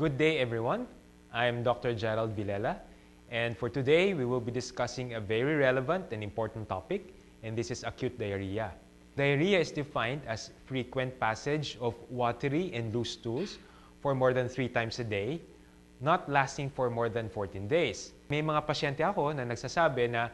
Good day, everyone. I'm Dr. Gerald Villela, and for today, we will be discussing a very relevant and important topic, and this is acute diarrhea. Diarrhea is defined as frequent passage of watery and loose stools for more than 3 times a day, not lasting for more than 14 days. May mga pasyente ako na nagsasabi na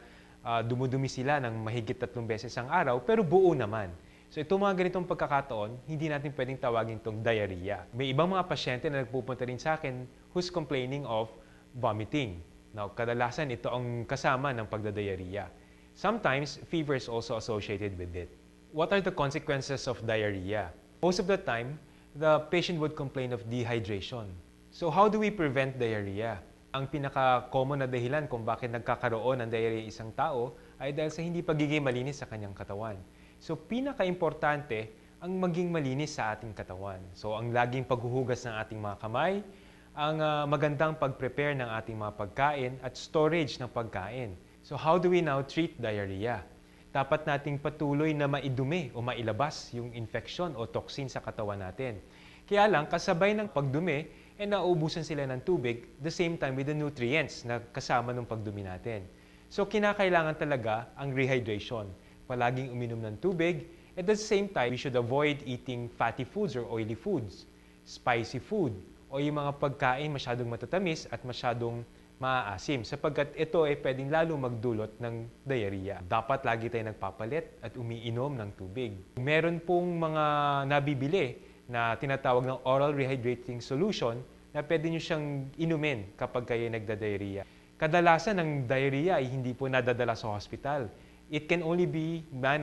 dumudumi sila ng mahigit 3 beses ang araw, pero buo naman. So itong mga ganitong pagkakataon, hindi natin pwedeng tawagin itong diarrhea. May ibang mga pasyente na nagpupunta rin sa akin who's complaining of vomiting. Now, kadalasan ito ang kasama ng pagdadiarrhea. Sometimes, fever is also associated with it. What are the consequences of diarrhea? Most of the time, the patient would complain of dehydration. So how do we prevent diarrhea? Ang pinaka-common na dahilan kung bakit nagkakaroon ng diarrhea isang tao ay dahil sa hindi pagiging malinis sa kanyang katawan. So, pinaka-importante ang maging malinis sa ating katawan. So, ang laging paghuhugas ng ating mga kamay, ang magandang pag-prepare ng ating mga pagkain at storage ng pagkain. So, how do we now treat diarrhea? Dapat nating patuloy na maidumi o mailabas yung infection o toxin sa katawan natin. Kaya lang, kasabay ng pagdumi, nauubusan sila ng tubig, the same time with the nutrients na kasama ng pagdumi natin. So, kinakailangan talaga ang rehydration. Palaging uminom ng tubig. At the same time, we should avoid eating fatty foods or oily foods, spicy food, o yung mga pagkain masyadong matatamis at masyadong maaasim sapagkat ito ay pwedeng lalo magdulot ng diarrhea. Dapat lagi tayo nagpapalit at umiinom ng tubig. Meron pong mga nabibili na tinatawag ng oral rehydrating solution na pwede nyo siyang inumin kapag kayo nagda-diarrhea. Kadalasan ng diarrhea ay hindi po nadadala sa hospital. It can only be managed